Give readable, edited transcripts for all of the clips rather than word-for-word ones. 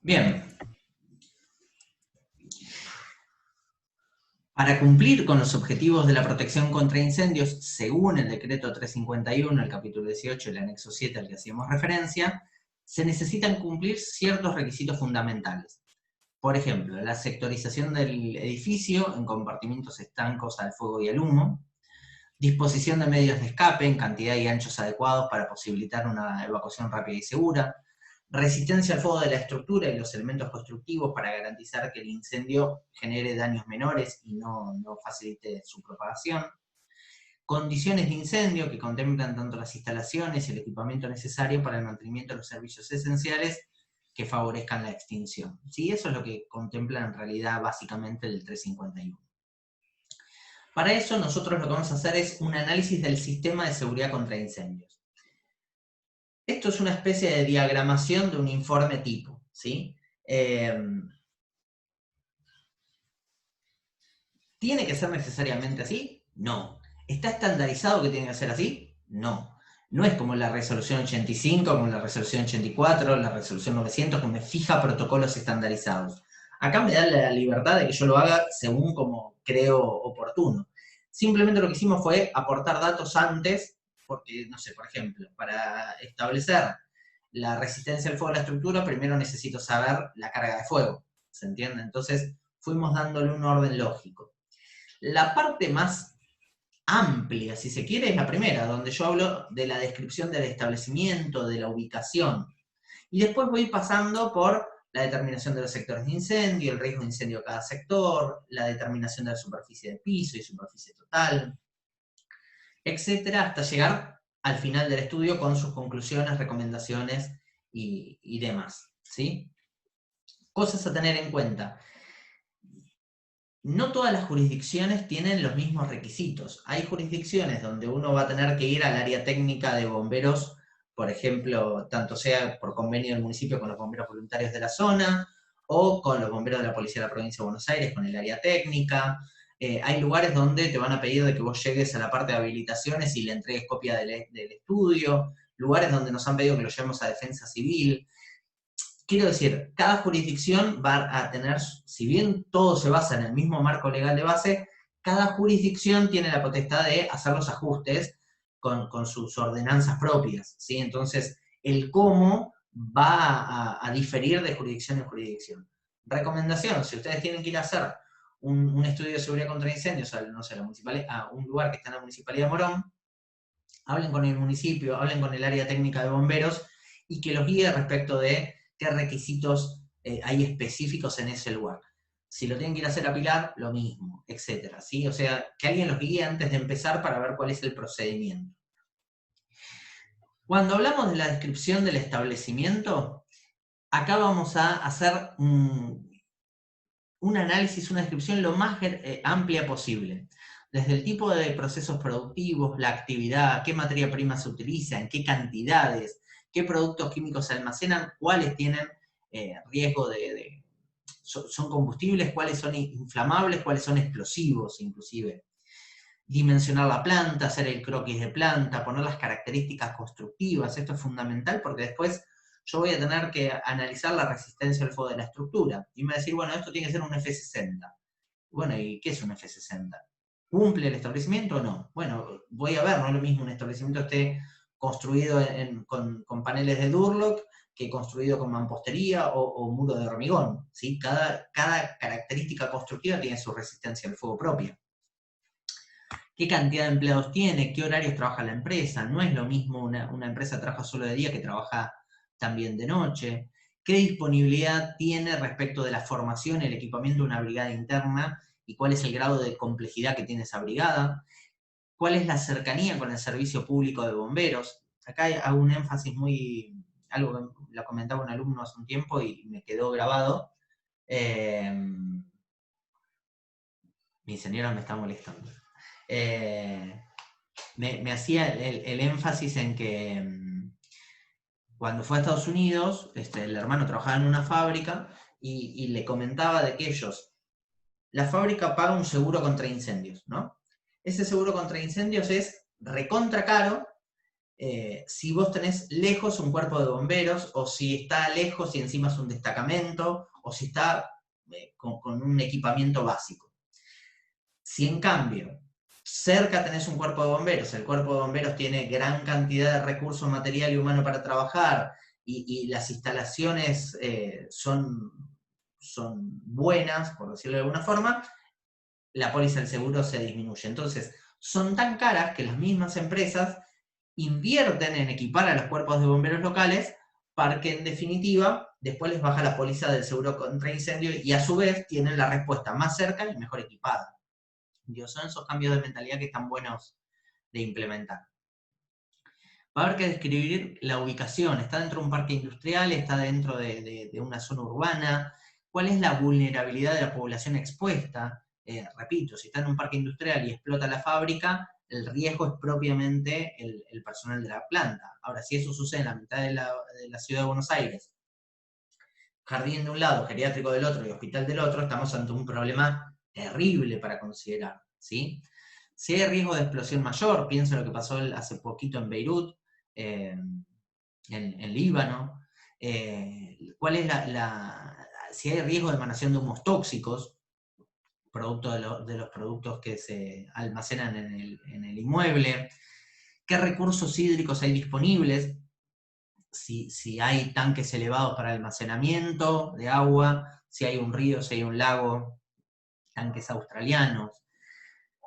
Bien, para cumplir con los objetivos de la protección contra incendios, según el decreto 351, el capítulo 18, el anexo 7 al que hacíamos referencia, se necesitan cumplir ciertos requisitos fundamentales. Por ejemplo, la sectorización del edificio en compartimientos estancos al fuego y al humo, disposición de medios de escape en cantidad y anchos adecuados para posibilitar una evacuación rápida y segura, resistencia al fuego de la estructura y los elementos constructivos para garantizar que el incendio genere daños menores y no facilite su propagación, condiciones de incendio que contemplan tanto las instalaciones y el equipamiento necesario para el mantenimiento de los servicios esenciales que favorezcan la extinción. ¿Sí? Eso es lo que contempla en realidad básicamente el 351. Para eso nosotros lo que vamos a hacer es un análisis del sistema de seguridad contra incendios. Esto es una especie de diagramación de un informe tipo, ¿sí? ¿Tiene que ser necesariamente así? No. ¿Está estandarizado que tiene que ser así? No. No es como la resolución 85, como la resolución 84, la resolución 900, que me fija protocolos estandarizados. Acá me da la libertad de que yo lo haga según como creo oportuno. Simplemente lo que hicimos fue aportar datos antes, porque, no sé, por ejemplo, para establecer la resistencia al fuego de la estructura, primero necesito saber la carga de fuego, ¿se entiende? Entonces fuimos dándole un orden lógico. La parte más amplia, si se quiere, es la primera, donde yo hablo de la descripción del establecimiento, de la ubicación. Y después voy pasando por la determinación de los sectores de incendio, el riesgo de incendio de cada sector, la determinación de la superficie de piso y superficie total, etcétera, hasta llegar al final del estudio con sus conclusiones, recomendaciones y demás. ¿Sí? Cosas a tener en cuenta. No todas las jurisdicciones tienen los mismos requisitos. Hay jurisdicciones donde uno va a tener que ir al área técnica de bomberos, por ejemplo, tanto sea por convenio del municipio con los bomberos voluntarios de la zona, o con los bomberos de la Policía de la Provincia de Buenos Aires con el área técnica. Hay lugares donde te van a pedir de que vos llegues a la parte de habilitaciones y le entregues copia del estudio. Lugares donde nos han pedido que lo llevemos a defensa civil. Quiero decir, cada jurisdicción va a tener, si bien todo se basa en el mismo marco legal de base, cada jurisdicción tiene la potestad de hacer los ajustes con sus ordenanzas propias, ¿sí? Entonces, el cómo va a diferir de jurisdicción en jurisdicción. Recomendación, si ustedes tienen que ir a hacer un estudio de seguridad contra incendios no sé, a un lugar que está en la Municipalidad de Morón, hablen con el municipio, hablen con el área técnica de bomberos y que los guíe respecto de qué requisitos hay específicos en ese lugar. Si lo tienen que ir a hacer a Pilar, lo mismo, etcétera, ¿sí? O sea, que alguien los guíe antes de empezar para ver cuál es el procedimiento. Cuando hablamos de la descripción del establecimiento, acá vamos a hacer un análisis, una descripción lo más amplia posible. Desde el tipo de procesos productivos, la actividad, qué materia prima se utiliza, en qué cantidades, qué productos químicos se almacenan, cuáles tienen riesgo son combustibles, cuáles son inflamables, cuáles son explosivos inclusive. Dimensionar la planta, hacer el croquis de planta, poner las características constructivas, esto es fundamental porque después yo voy a tener que analizar la resistencia al fuego de la estructura. Y me va a decir, bueno, esto tiene que ser un F60. Bueno, ¿y qué es un F60? ¿Cumple el establecimiento o no? Bueno, voy a ver, no es lo mismo un establecimiento esté construido con paneles de Durlock que construido con mampostería o muro de hormigón. ¿Sí? Cada característica constructiva tiene su resistencia al fuego propia. ¿Qué cantidad de empleados tiene? ¿Qué horarios trabaja la empresa? No es lo mismo una empresa que trabaja solo de día que trabaja también de noche. ¿Qué disponibilidad tiene respecto de la formación y el equipamiento de una brigada interna? ¿Y cuál es el grado de complejidad que tiene esa brigada? ¿Cuál es la cercanía con el servicio público de bomberos? Acá hago un énfasis algo que lo comentaba un alumno hace un tiempo y me quedó grabado. Mi señora me está molestando. Me hacía el énfasis en que cuando fue a Estados Unidos, el hermano trabajaba en una fábrica y le comentaba de que la fábrica paga un seguro contra incendios, ¿no? Ese seguro contra incendios es recontra caro, si vos tenés lejos un cuerpo de bomberos, o si está lejos y encima es un destacamento, o si está con un equipamiento básico. Si en cambio cerca tenés un cuerpo de bomberos, el cuerpo de bomberos tiene gran cantidad de recursos material y humano para trabajar, y las instalaciones son buenas, por decirlo de alguna forma, la póliza del seguro se disminuye. Entonces, son tan caras que las mismas empresas invierten en equipar a los cuerpos de bomberos locales para que, en definitiva, después les baja la póliza del seguro contra incendio y a su vez tienen la respuesta más cerca y mejor equipada. Dios, son esos cambios de mentalidad que están buenos de implementar. Va a haber que describir la ubicación. ¿Está dentro de un parque industrial? ¿Está dentro de una zona urbana? ¿Cuál es la vulnerabilidad de la población expuesta? Repito, si está en un parque industrial y explota la fábrica, el riesgo es propiamente el personal de la planta. Ahora, si eso sucede en la mitad de la ciudad de Buenos Aires, jardín de un lado, geriátrico del otro y hospital del otro, estamos ante un problema terrible para considerar, ¿sí? Si hay riesgo de explosión mayor, pienso en lo que pasó hace poquito en Beirut, en Líbano, cuál es si hay riesgo de emanación de humos tóxicos, producto de los productos que se almacenan en el inmueble, qué recursos hídricos hay disponibles, si hay tanques elevados para almacenamiento de agua, si hay un río, si hay un lago, tanques australianos.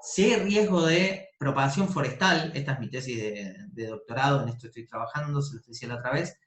Si hay riesgo de propagación forestal, esta es mi tesis de doctorado, en esto estoy trabajando, se los decía la otra vez,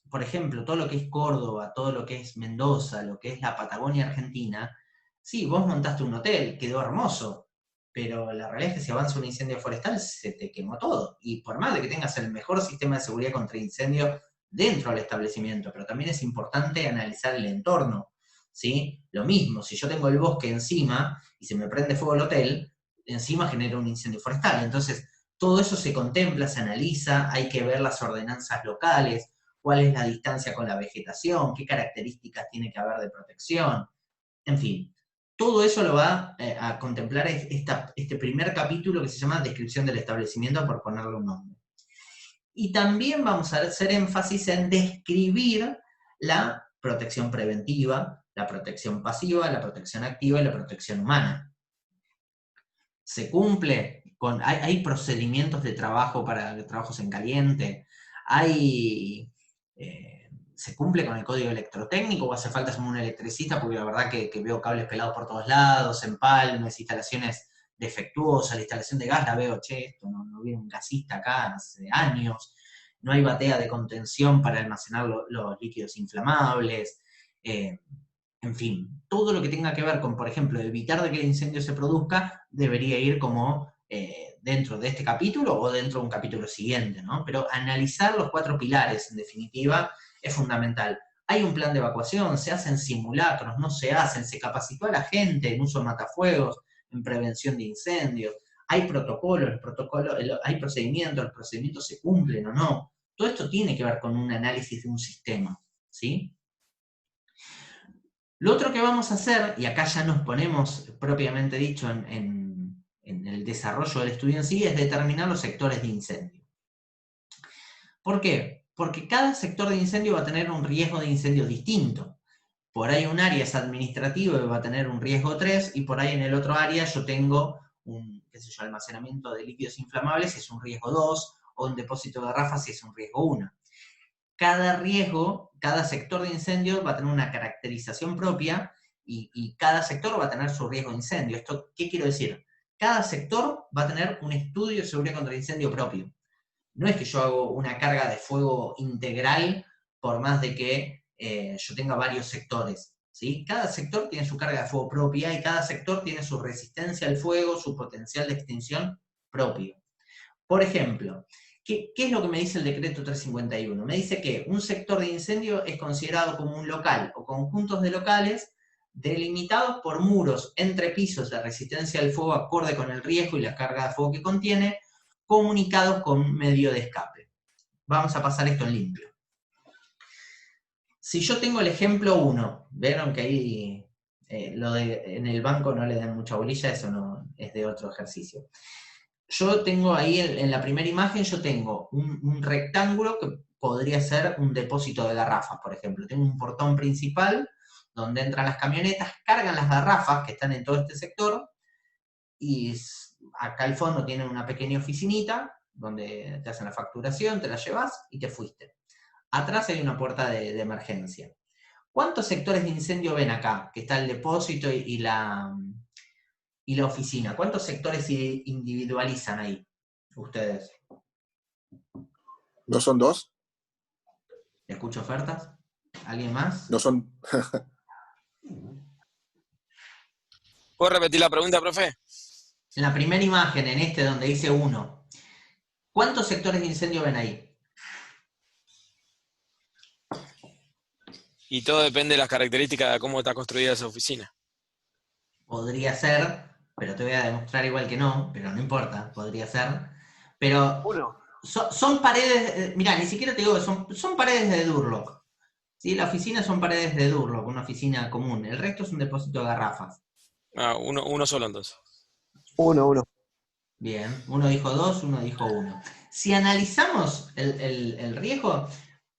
por ejemplo, todo lo que es Córdoba, todo lo que es Mendoza, lo que es la Patagonia Argentina, sí, vos montaste un hotel, quedó hermoso, pero la realidad es que si avanza un incendio forestal, se te quemó todo. Y por más de que tengas el mejor sistema de seguridad contra incendio dentro del establecimiento, pero también es importante analizar el entorno, ¿sí? Lo mismo, si yo tengo el bosque encima y se me prende fuego el hotel, encima genera un incendio forestal. Entonces, todo eso se contempla, se analiza, hay que ver las ordenanzas locales, cuál es la distancia con la vegetación, qué características tiene que haber de protección, en fin. Todo eso lo va a contemplar este primer capítulo que se llama Descripción del establecimiento, por ponerle un nombre. Y también vamos a hacer énfasis en describir la protección preventiva, la protección pasiva, la protección activa y la protección humana. ¿Se cumple? Hay procedimientos de trabajo para trabajos en caliente, ¿se cumple con el código electrotécnico o hace falta ser un electricista? Porque la verdad que veo cables pelados por todos lados, empalmes, instalaciones defectuosas, la instalación de gas la veo, esto no viene un gasista acá hace años, no hay batea de contención para almacenar los líquidos inflamables, en fin, todo lo que tenga que ver con, por ejemplo, evitar de que el incendio se produzca, debería ir como dentro de este capítulo o dentro de un capítulo siguiente, ¿no? Pero analizar los 4 pilares, en definitiva, es fundamental. Hay un plan de evacuación, se hacen simulacros, no se hacen, se capacitó a la gente en uso de matafuegos, en prevención de incendios, hay protocolos, hay procedimientos, los procedimientos se cumplen o no. Todo esto tiene que ver con un análisis de un sistema, ¿sí? Lo otro que vamos a hacer, y acá ya nos ponemos propiamente dicho en el desarrollo del estudio en sí, es determinar los sectores de incendio. ¿Por qué? Porque cada sector de incendio va a tener un riesgo de incendio distinto. Por ahí un área es administrativo y va a tener un riesgo 3, y por ahí en el otro área yo tengo un almacenamiento de líquidos inflamables y es un riesgo 2, o un depósito de garrafas y es un riesgo 1. Cada riesgo, cada sector de incendio va a tener una caracterización propia y cada sector va a tener su riesgo de incendio. ¿Esto qué quiero decir? Cada sector va a tener un estudio de seguridad contra el incendio propio. No es que yo hago una carga de fuego integral por más de que yo tenga varios sectores, ¿sí? Cada sector tiene su carga de fuego propia y cada sector tiene su resistencia al fuego, su potencial de extinción propio. Por ejemplo, ¿qué es lo que me dice el decreto 351? Me dice que un sector de incendio es considerado como un local o conjuntos de locales delimitados por muros entre pisos de resistencia al fuego acorde con el riesgo y la carga de fuego que contiene, comunicados con medio de escape. Vamos a pasar esto en limpio. Si yo tengo el ejemplo 1, vieron que ahí en el banco no le dan mucha bolilla, eso no es de otro ejercicio. yo tengo ahí en la primera imagen, yo tengo un rectángulo que podría ser un depósito de garrafas, por ejemplo. Tengo un portón principal donde entran las camionetas, cargan las garrafas que están en todo este sector, y acá al fondo tienen una pequeña oficinita donde te hacen la facturación, te la llevas y te fuiste. Atrás hay una puerta de emergencia. ¿Cuántos sectores de incendio ven acá? Que está el depósito y la oficina. ¿Cuántos sectores individualizan ahí ustedes? ¿No son dos? ¿Escucho ofertas? ¿Alguien más? No son... ¿Puedo repetir la pregunta, profe? En la primera imagen, en este donde dice 1, ¿cuántos sectores de incendio ven ahí? Y todo depende de las características de cómo está construida esa oficina. Podría ser, pero te voy a demostrar igual que no, pero no importa, podría ser. Pero son paredes, mirá, ni siquiera te digo que son paredes de Durlock. ¿Sí? La oficina son paredes de Durlock, una oficina común. El resto es un depósito de garrafas. Ah, uno solo entonces. Uno. Bien, uno dijo 2, uno dijo 1. Si analizamos el riesgo,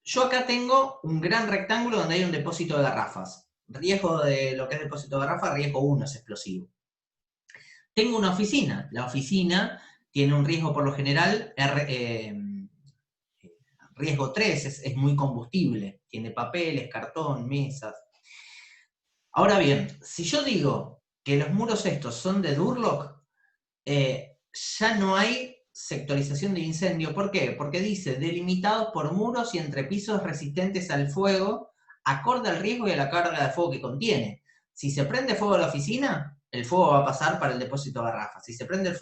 yo acá tengo un gran rectángulo donde hay un depósito de garrafas. Riesgo de lo que es depósito de garrafas, riesgo 1 es explosivo. Tengo una oficina. La oficina tiene un riesgo por lo general, riesgo 3, es muy combustible. Tiene papeles, cartón, mesas. Ahora bien, si yo digo que los muros estos son de Durlock, ya no hay sectorización de incendio. ¿Por qué? Porque dice delimitados por muros y entrepisos resistentes al fuego, acorde al riesgo y a la carga de fuego que contiene. Si se prende fuego la oficina, el fuego va a pasar para el depósito de garrafas. Si se prende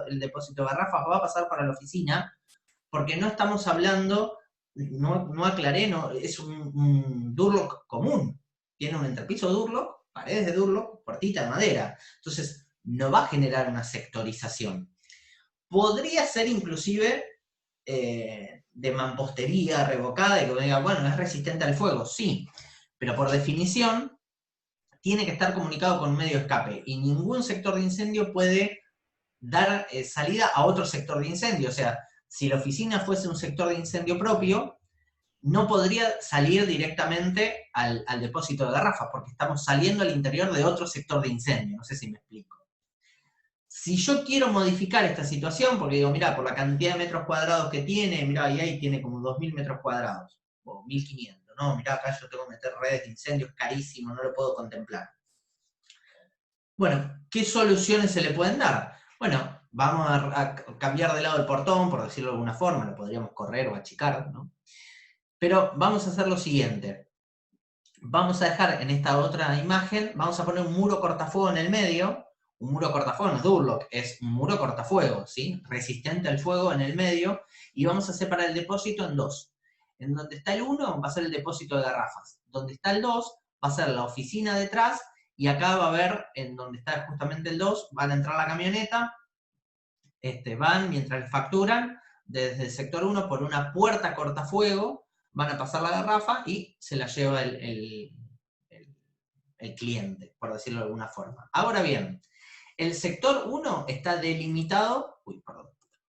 el depósito de garrafas, va a pasar para la oficina, porque no estamos hablando, no aclaré, no, es un Durlock común. Tiene un entrepiso Durlock, paredes de Durlock, puertita de madera. Entonces, no va a generar una sectorización. Podría ser inclusive de mampostería revocada y que diga, bueno, es resistente al fuego, sí, pero por definición tiene que estar comunicado con un medio de escape y ningún sector de incendio puede dar salida a otro sector de incendio. O sea, si la oficina fuese un sector de incendio propio, no podría salir directamente al depósito de garrafas, porque estamos saliendo al interior de otro sector de incendio. No sé si me explico. Si yo quiero modificar esta situación, porque digo, mira, por la cantidad de metros cuadrados que tiene, mira, ahí tiene como 2.000 metros cuadrados, o 1.500, no, mira, acá yo tengo que meter redes de incendios, carísimo, no lo puedo contemplar. Bueno, ¿qué soluciones se le pueden dar? Bueno, vamos a cambiar de lado el portón, por decirlo de alguna forma, lo podríamos correr o achicar, ¿no? Pero vamos a hacer lo siguiente. Vamos a dejar en esta otra imagen, vamos a poner un muro cortafuego en el medio. Un muro cortafuego no es Durlock, es un muro cortafuego, ¿sí? Resistente al fuego en el medio, y vamos a separar el depósito en dos. En donde está el 1 va a ser el depósito de garrafas. Donde está el 2 va a ser la oficina detrás, y acá va a haber, en donde está justamente el 2, van a entrar la camioneta, van mientras les facturan, desde el sector 1 por una puerta cortafuego, van a pasar la garrafa y se la lleva el cliente, por decirlo de alguna forma. Ahora bien, el sector 1 está delimitado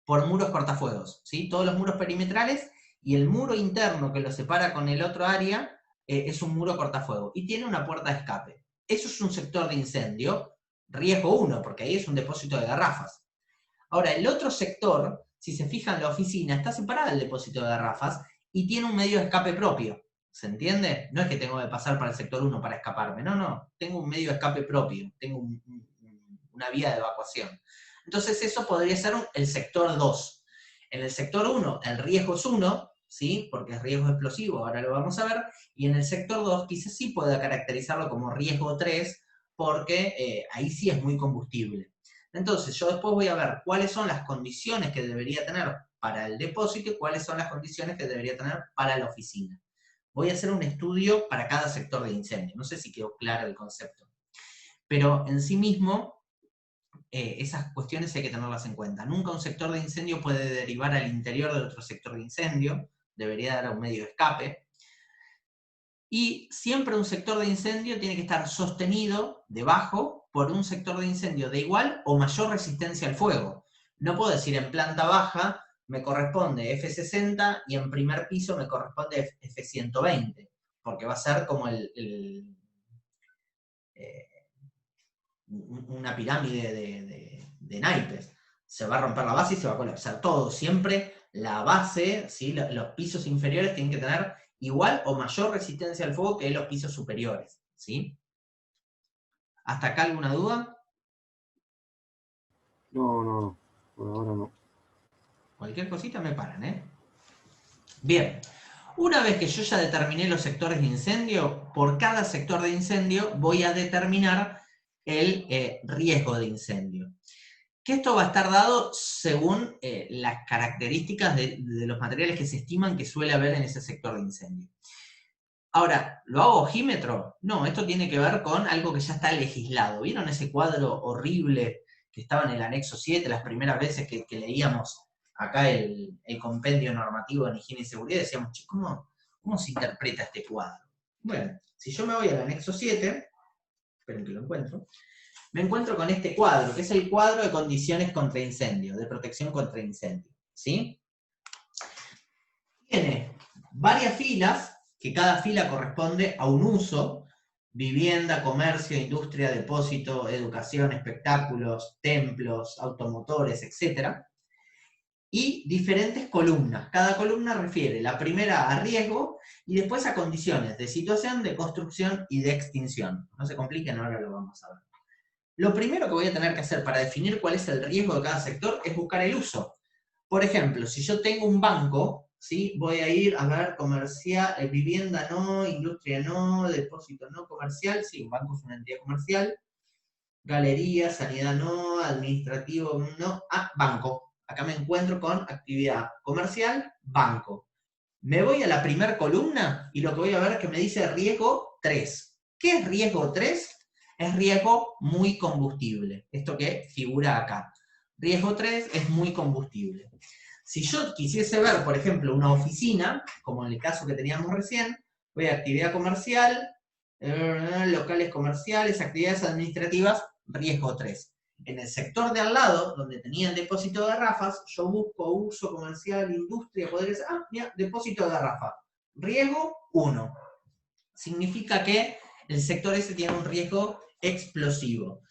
por muros cortafuegos, ¿sí? Todos los muros perimetrales, y el muro interno que lo separa con el otro área es un muro cortafuego y tiene una puerta de escape. Eso es un sector de incendio, riesgo 1, porque ahí es un depósito de garrafas. Ahora, el otro sector, si se fijan, la oficina está separada del depósito de garrafas y tiene un medio de escape propio. ¿Se entiende? No es que tengo que pasar para el sector 1 para escaparme, no, tengo un medio de escape propio, tengo una vía de evacuación. Entonces eso podría ser el sector 2. En el sector 1 el riesgo es 1, ¿sí? Porque es riesgo explosivo, ahora lo vamos a ver, y en el sector 2 quizás sí pueda caracterizarlo como riesgo 3, porque ahí sí es muy combustible. Entonces yo después voy a ver cuáles son las condiciones que debería tener para el depósito y cuáles son las condiciones que debería tener para la oficina. Voy a hacer un estudio para cada sector de incendio. No sé si quedó claro el concepto. Pero en sí mismo, esas cuestiones hay que tenerlas en cuenta. Nunca un sector de incendio puede derivar al interior de otro sector de incendio. Debería dar un medio de escape. Y siempre un sector de incendio tiene que estar sostenido debajo por un sector de incendio de igual o mayor resistencia al fuego. No puedo decir en planta baja me corresponde F60 y en primer piso me corresponde F120, porque va a ser como una pirámide de naipes. Se va a romper la base y se va a colapsar todo. Siempre la base, ¿sí? Los pisos inferiores tienen que tener igual o mayor resistencia al fuego que los pisos superiores, ¿sí? ¿Hasta acá alguna duda? No, por ahora no. Cualquier cosita me paran, ¿eh? Bien, una vez que yo ya determiné los sectores de incendio, por cada sector de incendio voy a determinar el riesgo de incendio. Que esto va a estar dado según las características de los materiales que se estiman que suele haber en ese sector de incendio. Ahora, ¿lo hago ojímetro? No, esto tiene que ver con algo que ya está legislado. ¿Vieron ese cuadro horrible que estaba en el anexo 7, las primeras veces que leíamos acá el compendio normativo en higiene y seguridad? Decíamos, ¿cómo se interpreta este cuadro? Bueno, si yo me voy al anexo 7, esperen que lo encuentro, me encuentro con este cuadro, que es el cuadro de condiciones contra incendio, de protección contra incendio, ¿sí? Tiene varias filas, que cada fila corresponde a un uso: vivienda, comercio, industria, depósito, educación, espectáculos, templos, automotores, etc. Y diferentes columnas. Cada columna refiere la primera a riesgo y después a condiciones de situación, de construcción y de extinción. No se compliquen, ahora lo vamos a ver. Lo primero que voy a tener que hacer para definir cuál es el riesgo de cada sector es buscar el uso. Por ejemplo, si yo tengo un banco, ¿sí? Voy a ir a ver comercial, vivienda no, industria no, depósito no, comercial, sí, un banco es una entidad comercial, galería, sanidad no, administrativo no, banco. Acá me encuentro con actividad comercial, banco. Me voy a la primera columna y lo que voy a ver es que me dice riesgo 3. ¿Qué es riesgo 3? Es riesgo muy combustible. Esto que figura acá. Riesgo 3 es muy combustible. Si yo quisiese ver, por ejemplo, una oficina, como en el caso que teníamos recién, voy a actividad comercial, locales comerciales, actividades administrativas, riesgo 3. En el sector de al lado, donde tenía el depósito de garrafas, yo busco uso comercial, industria, podría ser, mira, depósito de garrafa. Riesgo 1. Significa que el sector ese tiene un riesgo explosivo.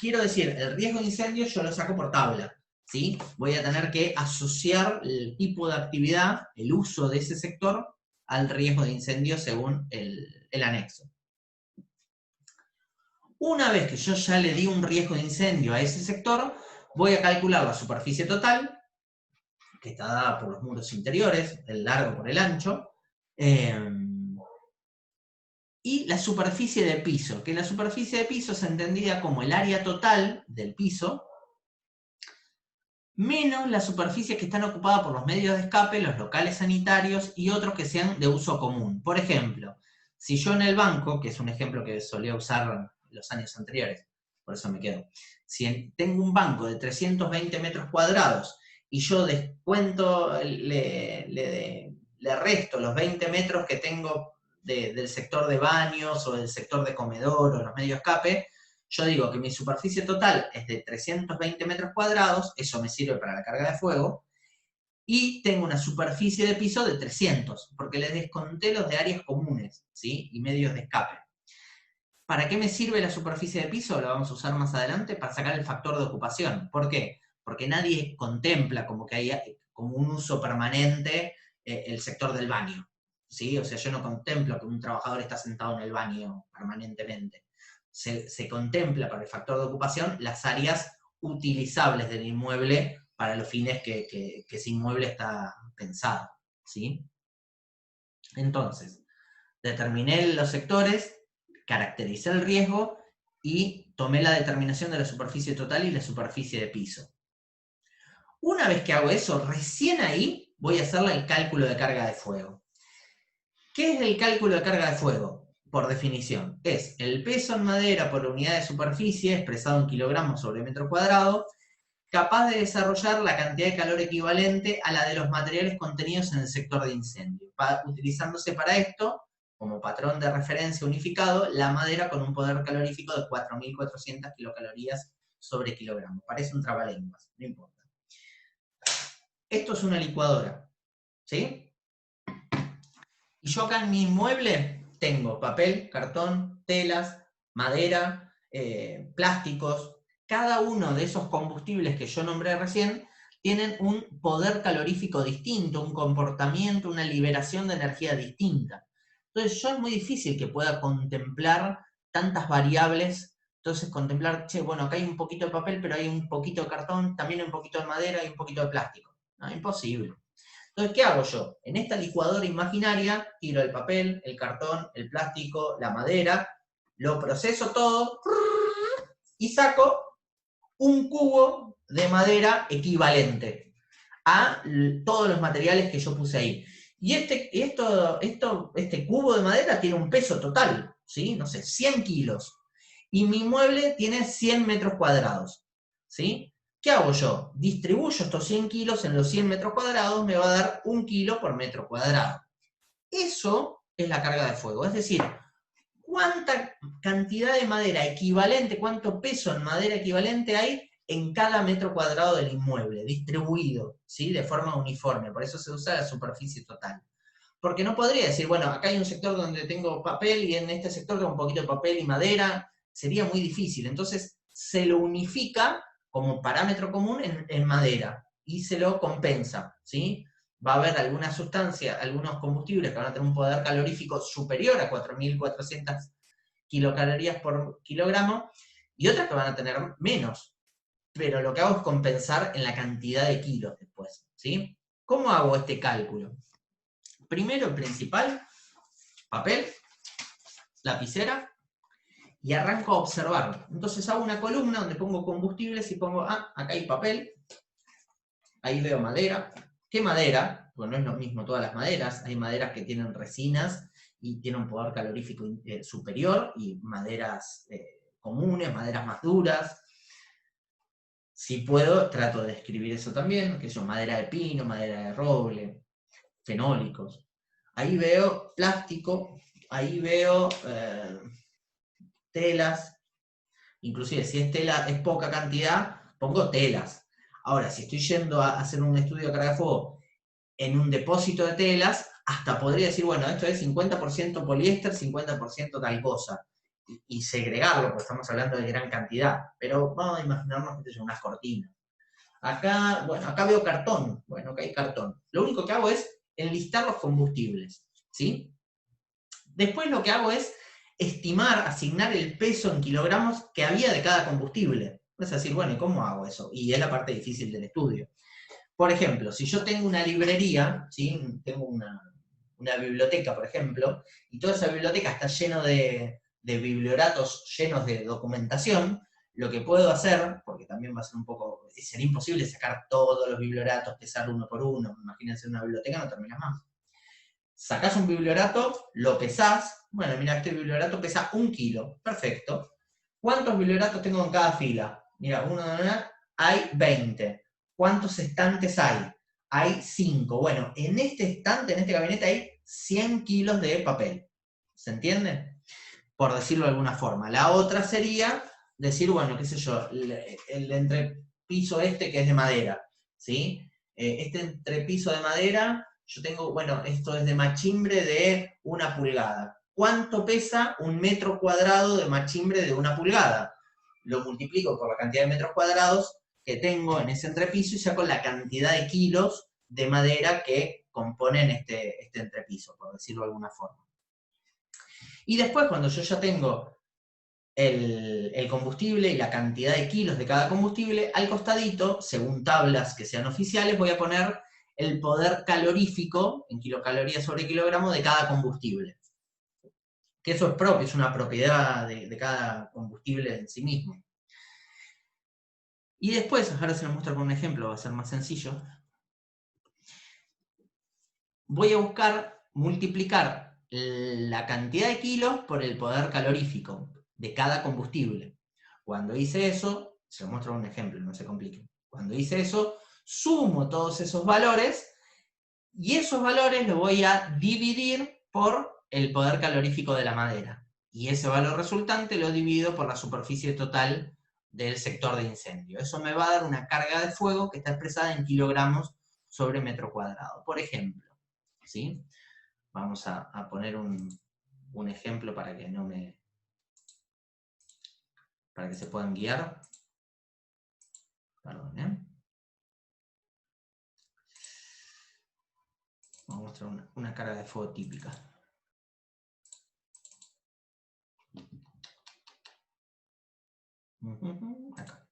Quiero decir, el riesgo de incendio yo lo saco por tabla, ¿sí? Voy a tener que asociar el tipo de actividad, el uso de ese sector, al riesgo de incendio según el anexo. Una vez que yo ya le di un riesgo de incendio a ese sector, voy a calcular la superficie total, que está dada por los muros interiores, el largo por el ancho, y la superficie de piso, que la superficie de piso se entendía como el área total del piso, menos las superficies que están ocupadas por los medios de escape, los locales sanitarios y otros que sean de uso común. Por ejemplo, si yo en el banco, que es un ejemplo que solía usar los años anteriores, por eso me quedo, si tengo un banco de 320 metros cuadrados y yo descuento, le resto los 20 metros que tengo del sector de baños o del sector de comedor o los medios de escape, yo digo que mi superficie total es de 320 metros cuadrados, eso me sirve para la carga de fuego, y tengo una superficie de piso de 300, porque le desconté los de áreas comunes, ¿sí? Y medios de escape. ¿Para qué me sirve la superficie de piso? La vamos a usar más adelante para sacar el factor de ocupación. ¿Por qué? Porque nadie contempla como que haya como un uso permanente el sector del baño, ¿sí? O sea, yo no contemplo que un trabajador está sentado en el baño permanentemente. Se contempla para el factor de ocupación las áreas utilizables del inmueble para los fines que ese inmueble está pensado, ¿sí? Entonces, determiné los sectores, caractericé el riesgo y tomé la determinación de la superficie total y la superficie de piso. Una vez que hago eso, recién ahí voy a hacer el cálculo de carga de fuego. ¿Qué es el cálculo de carga de fuego? Por definición, es el peso en madera por unidad de superficie, expresado en kilogramos sobre metro cuadrado, capaz de desarrollar la cantidad de calor equivalente a la de los materiales contenidos en el sector de incendio, utilizándose para esto, como patrón de referencia unificado, la madera con un poder calorífico de 4.400 kilocalorías sobre kilogramo. Parece un trabalenguas, no importa. esto es una licuadora, ¿sí? Y yo acá en mi inmueble tengo papel, cartón, telas, madera, plásticos. Cada uno de esos combustibles que yo nombré recién tienen un poder calorífico distinto, un comportamiento, una liberación de energía distinta. Entonces yo es muy difícil que pueda contemplar tantas variables. Entonces contemplar, che, bueno, acá hay un poquito de papel, pero hay un poquito de cartón, también hay un poquito de madera y un poquito de plástico. No, imposible. Entonces, ¿qué hago yo? En esta licuadora imaginaria, tiro el papel, el cartón, el plástico, la madera, lo proceso todo y saco un cubo de madera equivalente a todos los materiales que yo puse ahí. Y este cubo de madera tiene un peso total, ¿sí? No sé, 100 kilos. Y mi mueble tiene 100 metros cuadrados, ¿sí? ¿Qué hago yo? Distribuyo estos 100 kilos en los 100 metros cuadrados, me va a dar 1 kilo por metro cuadrado. Eso es la carga de fuego, es decir, cuánta cantidad de madera equivalente, cuánto peso en madera equivalente hay en cada metro cuadrado del inmueble, distribuido, ¿sí? De forma uniforme, por eso se usa la superficie total. Porque no podría decir, bueno, acá hay un sector donde tengo papel y en este sector tengo un poquito de papel y madera, sería muy difícil. Entonces se lo unifica como parámetro común en madera y se lo compensa, ¿sí? Va a haber alguna sustancia, algunos combustibles que van a tener un poder calorífico superior a 4.400 kilocalorías por kilogramo y otras que van a tener menos. Pero lo que hago es compensar en la cantidad de kilos después, ¿sí? ¿Cómo hago este cálculo? Primero, principal, papel, lapicera, y arranco a observar. Entonces hago una columna donde pongo combustibles y pongo, acá hay papel, ahí veo madera. ¿Qué madera? Pues no es lo mismo todas las maderas, hay maderas que tienen resinas y tienen un poder calorífico superior, y maderas comunes, maderas más duras. Si puedo, trato de describir eso también, que son madera de pino, madera de roble, fenólicos. Ahí veo plástico, ahí veo telas, inclusive si es tela, es poca cantidad, pongo telas. Ahora, si estoy yendo a hacer un estudio de carga de fuego en un depósito de telas, hasta podría decir, bueno, esto es 50% poliéster, 50% tal cosa, y segregarlo, porque estamos hablando de gran cantidad, pero vamos a imaginarnos que son unas cortinas. Acá, bueno, acá veo cartón, bueno, acá hay cartón. Lo único que hago es enlistar los combustibles, ¿sí? Después lo que hago es estimar, asignar el peso en kilogramos que había de cada combustible. Es decir, bueno, ¿y cómo hago eso? Y es la parte difícil del estudio. Por ejemplo, si yo tengo una librería, ¿sí? Tengo una biblioteca, por ejemplo, y toda esa biblioteca está lleno de biblioratos llenos de documentación, lo que puedo hacer, porque también va a ser un poco, sería imposible sacar todos los biblioratos, pesar uno por uno, imagínense una biblioteca, no terminas más. Sacás un bibliorato, lo pesás, bueno, mira, este bibliorato pesa 1 kilo, perfecto. ¿Cuántos biblioratos tengo en cada fila? Mira, hay 20. ¿Cuántos estantes hay? Hay 5. Bueno, en este estante, en este gabinete, hay 100 kilos de papel. ¿Se entiende? Por decirlo de alguna forma. La otra sería decir, bueno, qué sé yo, el entrepiso este que es de madera, ¿sí? Este entrepiso de madera, yo tengo, bueno, esto es de machimbre de 1 pulgada. ¿Cuánto pesa 1 metro cuadrado de machimbre de 1 pulgada? Lo multiplico por la cantidad de metros cuadrados que tengo en ese entrepiso y saco la cantidad de kilos de madera que componen este entrepiso, por decirlo de alguna forma. Y después, cuando yo ya tengo el combustible y la cantidad de kilos de cada combustible, al costadito, según tablas que sean oficiales, voy a poner el poder calorífico, en kilocalorías sobre kilogramo, de cada combustible. Que eso es propio, es una propiedad de cada combustible en sí mismo. Y después, ahora se lo muestro con un ejemplo, va a ser más sencillo. Voy a buscar multiplicar la cantidad de kilos por el poder calorífico de cada combustible. Cuando hice eso, se lo muestro con un ejemplo, no se complique. Cuando hice eso, sumo todos esos valores y esos valores los voy a dividir por el poder calorífico de la madera. Y ese valor resultante lo divido por la superficie total del sector de incendio. Eso me va a dar una carga de fuego que está expresada en kilogramos sobre metro cuadrado. Por ejemplo, ¿sí? Vamos a poner un ejemplo para que para que se puedan guiar. Perdón, ¿eh? Vamos a mostrar una carga de fuego típica. Acá.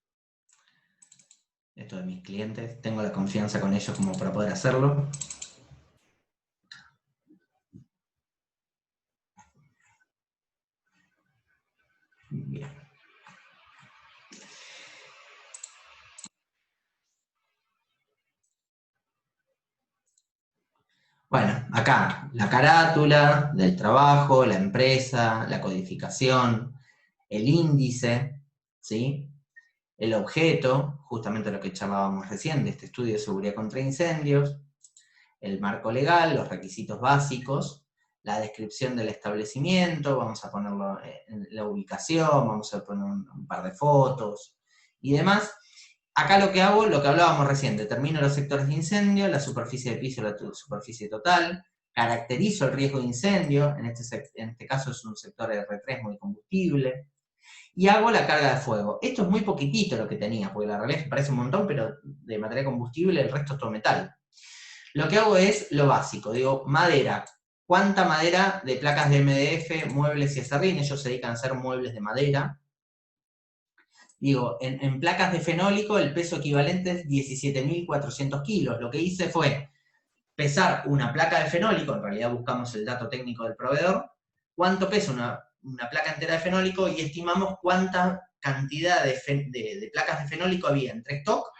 Esto de mis clientes, tengo la confianza con ellos como para poder hacerlo. Bien. Bueno, acá la carátula del trabajo, la empresa, la codificación, el índice, ¿sí? El objeto, justamente lo que charlábamos recién de este estudio de seguridad contra incendios, el marco legal, los requisitos básicos, la descripción del establecimiento, vamos a ponerlo en la ubicación, vamos a poner un par de fotos y demás. Acá lo que hago, lo que hablábamos recién, determino los sectores de incendio, la superficie de piso, la superficie total, caracterizo el riesgo de incendio, en este caso es un sector R3 muy combustible, y hago la carga de fuego. Esto es muy poquitito lo que tenía, porque la realidad es que parece un montón, pero de material combustible el resto es todo metal. Lo que hago es lo básico, digo, madera. ¿Cuánta madera de placas de MDF, muebles y aserrín? Ellos se dedican a hacer muebles de madera. Digo, en placas de fenólico el peso equivalente es 17.400 kilos. Lo que hice fue pesar una placa de fenólico, en realidad buscamos el dato técnico del proveedor, cuánto pesa una placa entera de fenólico y estimamos cuánta cantidad de placas de fenólico había entre stock,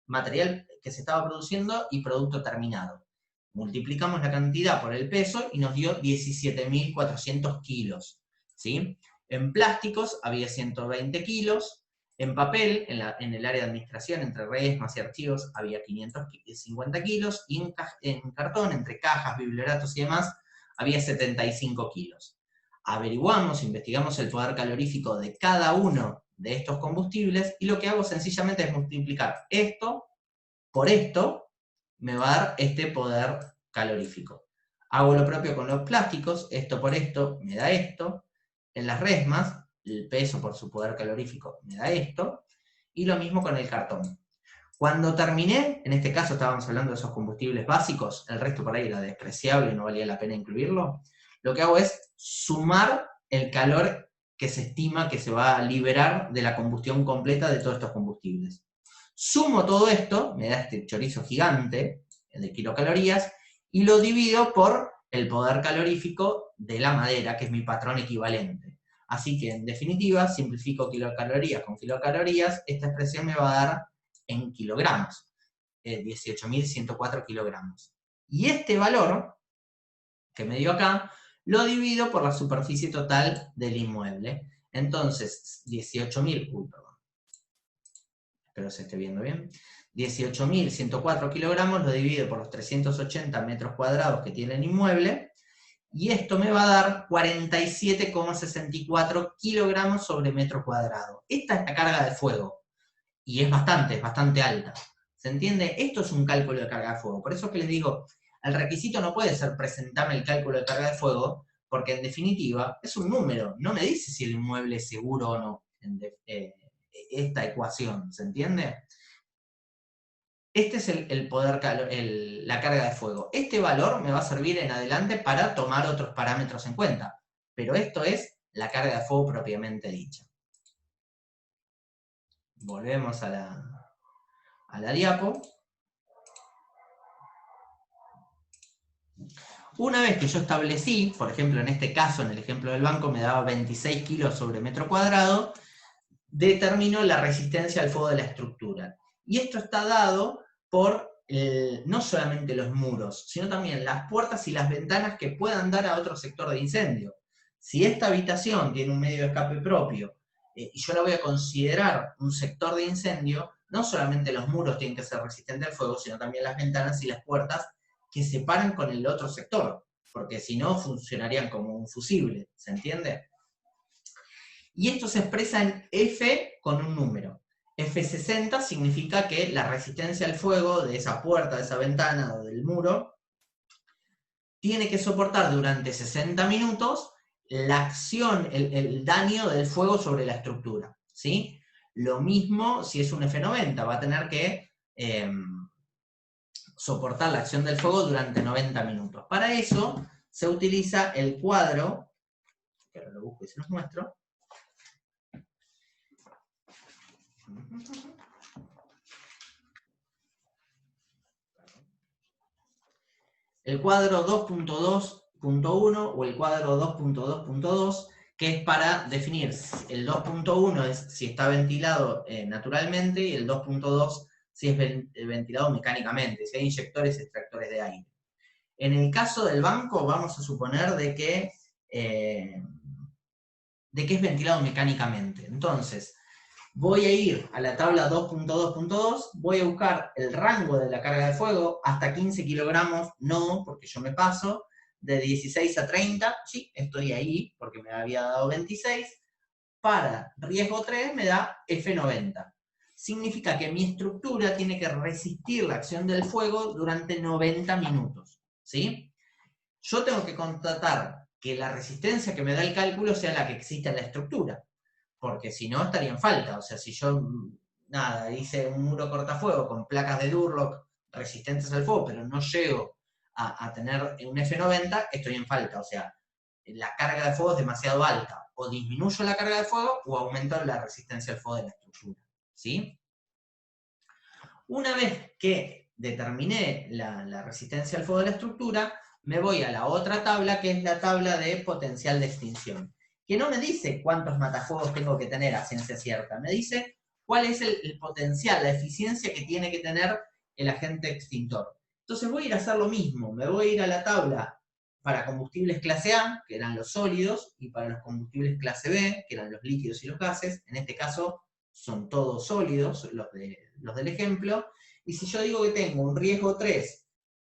material que se estaba produciendo y producto terminado. Multiplicamos la cantidad por el peso y nos dio 17.400 kilos. ¿Sí? En plásticos había 120 kilos, en papel, en el área de administración, entre resmas y archivos, había 550 kilos, y en cartón, entre cajas, biblioratos y demás, había 75 kilos. Averiguamos, investigamos el poder calorífico de cada uno de estos combustibles, y lo que hago sencillamente es multiplicar esto por esto, me va a dar este poder calorífico. Hago lo propio con los plásticos, esto por esto me da esto. En las resmas, el peso por su poder calorífico me da esto. Y lo mismo con el cartón. Cuando terminé, en este caso estábamos hablando de esos combustibles básicos, el resto por ahí era despreciable, no valía la pena incluirlo, lo que hago es sumar el calor que se estima que se va a liberar de la combustión completa de todos estos combustibles. Sumo todo esto, me da este chorizo gigante de kilocalorías, y lo divido por el poder calorífico de la madera, que es mi patrón equivalente. Así que, en definitiva, simplifico kilocalorías con kilocalorías, esta expresión me va a dar en kilogramos, 18.104 kilogramos. Y este valor, que me dio acá, lo divido por la superficie total del inmueble. Entonces, 18.000, espero se esté viendo bien, 18.104 kilogramos lo divido por los 380 metros cuadrados que tiene el inmueble, y esto me va a dar 47,64 kilogramos sobre metro cuadrado. Esta es la carga de fuego, y es bastante alta. ¿Se entiende? Esto es un cálculo de carga de fuego. Por eso es que les digo, el requisito no puede ser presentarme el cálculo de carga de fuego, porque en definitiva es un número, no me dice si el inmueble es seguro o no. Esta ecuación, ¿se entiende? Este es el poder, la carga de fuego. Este valor me va a servir en adelante para tomar otros parámetros en cuenta, pero esto es la carga de fuego propiamente dicha. Volvemos a la diapo. Una vez que yo establecí, por ejemplo, en este caso, en el ejemplo del banco, me daba 26 kilos sobre metro cuadrado, determino la resistencia al fuego de la estructura. Y esto está dado por no solamente los muros, sino también las puertas y las ventanas que puedan dar a otro sector de incendio. Si esta habitación tiene un medio de escape propio, y yo la voy a considerar un sector de incendio, no solamente los muros tienen que ser resistentes al fuego, sino también las ventanas y las puertas que separan con el otro sector, porque si no funcionarían como un fusible, ¿se entiende? Y esto se expresa en F con un número. F60 significa que la resistencia al fuego de esa puerta, de esa ventana o del muro tiene que soportar durante 60 minutos la acción, el daño del fuego sobre la estructura, ¿sí? Lo mismo si es un F90, va a tener que soportar la acción del fuego durante 90 minutos. Para eso se utiliza el cuadro, que ahora lo busco y se los muestro. El cuadro 2.2.1 o el cuadro 2.2.2, que es para definir, el 2.1 es si está ventilado naturalmente y el 2.2 si es ventilado mecánicamente, si hay inyectores y extractores de aire. En el caso del banco vamos a suponer de que es ventilado mecánicamente. Entonces, voy a ir a la tabla 2.2.2, voy a buscar el rango de la carga de fuego, hasta 15 kilogramos no, porque yo me paso, de 16 a 30, sí, estoy ahí, porque me había dado 26, para riesgo 3 me da F90. Significa que mi estructura tiene que resistir la acción del fuego durante 90 minutos, ¿sí? Yo tengo que constatar que la resistencia que me da el cálculo sea la que existe en la estructura, porque si no estaría en falta. O sea, si yo, nada, hice un muro cortafuego con placas de Durlock resistentes al fuego, pero no llego a tener un F90, estoy en falta. O sea, la carga de fuego es demasiado alta. O disminuyo la carga de fuego o aumento la resistencia al fuego de la estructura, ¿sí? Una vez que determiné la resistencia al fuego de la estructura, me voy a la otra tabla, que es la tabla de potencial de extinción, que no me dice cuántos matafuegos tengo que tener a ciencia cierta, me dice cuál es el potencial, la eficiencia que tiene que tener el agente extintor. Entonces voy a ir a hacer lo mismo, me voy a ir a la tabla para combustibles clase A, que eran los sólidos, y para los combustibles clase B, que eran los líquidos y los gases. En este caso son todos sólidos, los del ejemplo, y si yo digo que tengo un riesgo 3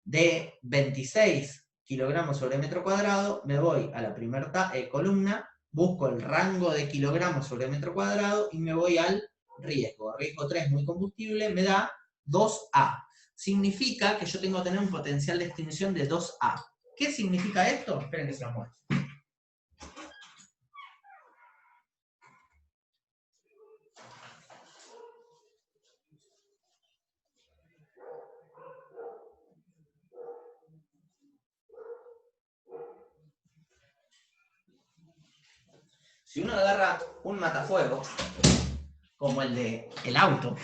de 26 kilogramos sobre metro cuadrado, me voy a la primera columna, busco el rango de kilogramos sobre metro cuadrado y me voy al riesgo. Riesgo 3 muy combustible, me da 2A. Significa que yo tengo que tener un potencial de extinción de 2A. ¿Qué significa esto? Esperen que se lo muestro. Si uno agarra un matafuego, como el del auto,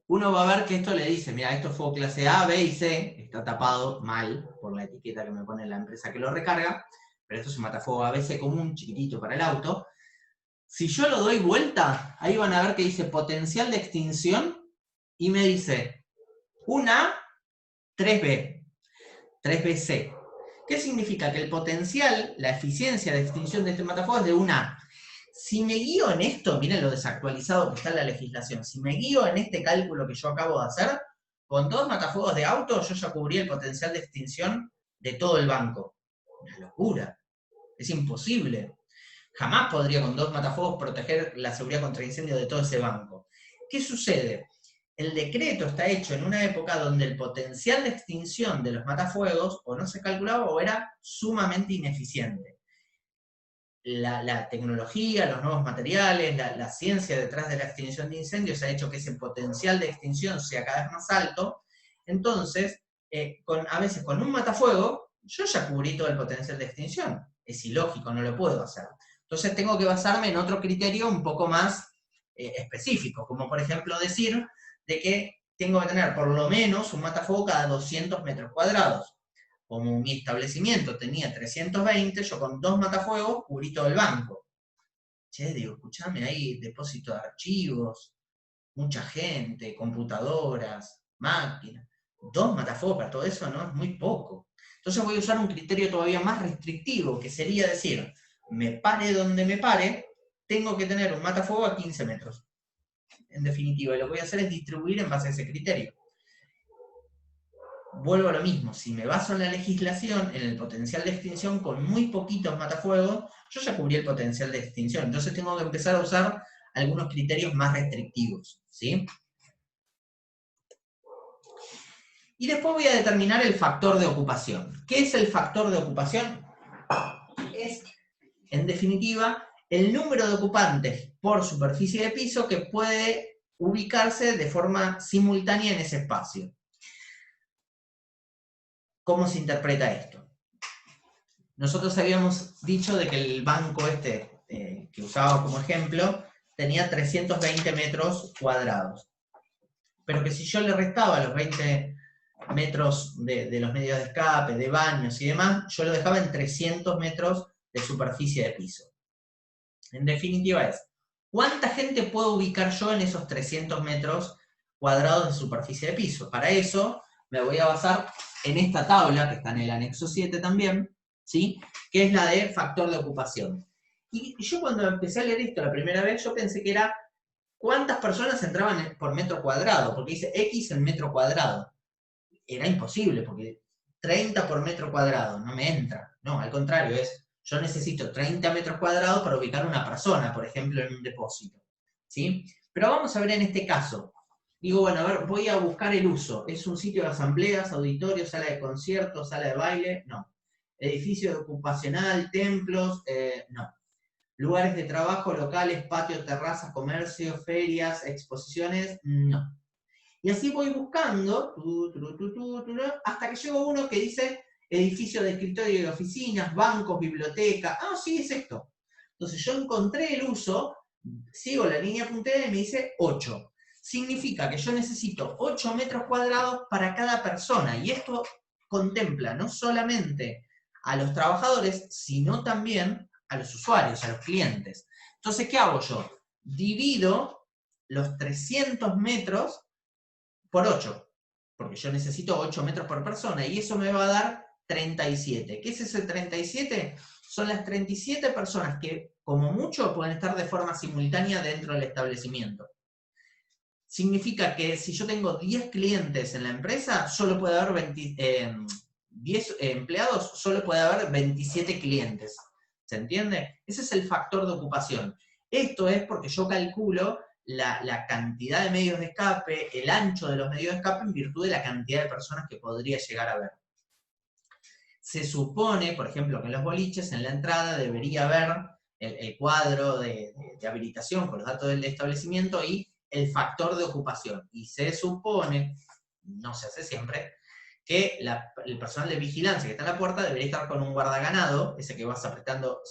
uno va a ver que esto le dice, mira, esto es fuego clase A, B y C, está tapado mal por la etiqueta que me pone la empresa que lo recarga, pero esto es un matafuego ABC común, chiquitito para el auto. Si yo lo doy vuelta, ahí van a ver que dice potencial de extinción y me dice 1A, 3B, 3BC. ¿Qué significa? Que el potencial, la eficiencia de extinción de este matafuego es de 1A. Si me guío en esto, miren lo desactualizado que está en la legislación, si me guío en este cálculo que yo acabo de hacer, con 2 matafuegos de auto yo ya cubrí el potencial de extinción de todo el banco. Una locura. Es imposible. Jamás podría con 2 matafuegos proteger la seguridad contra incendio de todo ese banco. ¿Qué sucede? El decreto está hecho en una época donde el potencial de extinción de los matafuegos o no se calculaba o era sumamente ineficiente. La tecnología, los nuevos materiales, la ciencia detrás de la extinción de incendios ha hecho que ese potencial de extinción sea cada vez más alto. Entonces, a veces con un matafuego, yo ya cubrí todo el potencial de extinción. Es ilógico, no lo puedo hacer. Entonces tengo que basarme en otro criterio un poco más específico, como por ejemplo decir de que tengo que tener por lo menos un matafuego cada 200 metros cuadrados. Como mi establecimiento tenía 320, yo con 2 matafuegos cubrí todo el banco. Che, digo, escuchame, hay depósito de archivos, mucha gente, computadoras, máquinas. 2 matafuegos para todo eso, ¿no? Es muy poco. Entonces voy a usar un criterio todavía más restrictivo, que sería decir, me pare donde me pare, tengo que tener un matafuego a 15 metros. En definitiva, y lo que voy a hacer es distribuir en base a ese criterio. Vuelvo a lo mismo, si me baso en la legislación, en el potencial de extinción, con muy poquitos matafuegos, yo ya cubrí el potencial de extinción. Entonces tengo que empezar a usar algunos criterios más restrictivos, ¿sí? Y después voy a determinar el factor de ocupación. ¿Qué es el factor de ocupación? Es, en definitiva, el número de ocupantes por superficie de piso que puede ubicarse de forma simultánea en ese espacio. ¿Cómo se interpreta esto? Nosotros habíamos dicho de que el banco que usaba como ejemplo tenía 320 metros cuadrados. Pero que si yo le restaba los 20 metros de los medios de escape, de baños y demás, yo lo dejaba en 300 metros de superficie de piso. En definitiva es, ¿cuánta gente puedo ubicar yo en esos 300 metros cuadrados de superficie de piso? Para eso me voy a basar en esta tabla, que está en el anexo 7 también, ¿sí? Que es la de factor de ocupación. Y yo cuando empecé a leer esto la primera vez, yo pensé que era cuántas personas entraban por metro cuadrado, porque dice X en metro cuadrado. Era imposible, porque 30 por metro cuadrado no me entra. No, al contrario, yo necesito 30 metros cuadrados para ubicar una persona, por ejemplo, en un depósito, ¿sí? Pero vamos a ver en este caso. Digo, bueno, a ver, voy a buscar el uso. ¿Es un sitio de asambleas, auditorio, sala de conciertos, sala de baile? No. ¿Edificio ocupacional, templos? No. ¿Lugares de trabajo, locales, patios, terrazas, comercio, ferias, exposiciones? No. Y así voy buscando, hasta que llego a uno que dice edificio de escritorio y oficinas, bancos, biblioteca. Ah, sí, es esto. Entonces yo encontré el uso, sigo la línea puntera y me dice 8. Significa que yo necesito 8 metros cuadrados para cada persona. Y esto contempla no solamente a los trabajadores, sino también a los usuarios, a los clientes. Entonces, ¿qué hago yo? Divido los 300 metros por 8, porque yo necesito 8 metros por persona, y eso me va a dar 37. ¿Qué es ese 37? Son las 37 personas que, como mucho, pueden estar de forma simultánea dentro del establecimiento. Significa que si yo tengo 10 clientes en la empresa, solo puede haber 10 empleados, solo puede haber 27 clientes. ¿Se entiende? Ese es el factor de ocupación. Esto es porque yo calculo la cantidad de medios de escape, el ancho de los medios de escape en virtud de la cantidad de personas que podría llegar a haber. Se supone, por ejemplo, que en los boliches, en la entrada, debería haber el cuadro de habilitación con los datos del establecimiento y el factor de ocupación. Y se supone, no se hace siempre, que el personal de vigilancia que está en la puerta debería estar con un guardaganado, ese que vas apretando,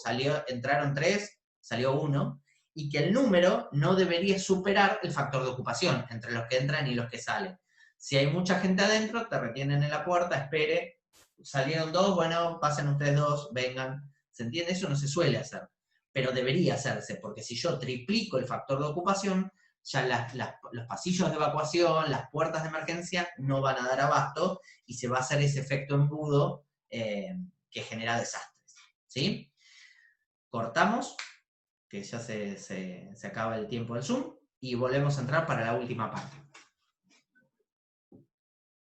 entraron 3, salió 1, y que el número no debería superar el factor de ocupación entre los que entran y los que salen. Si hay mucha gente adentro, te retienen en la puerta, espere, salieron 2, bueno, pasen ustedes 2, vengan. ¿Se entiende? Eso no se suele hacer, pero debería hacerse, porque si yo triplico el factor de ocupación, ya los pasillos de evacuación, las puertas de emergencia no van a dar abasto y se va a hacer ese efecto embudo que genera desastres. ¿Sí? Cortamos, que ya se acaba el tiempo del Zoom, y volvemos a entrar para la última parte.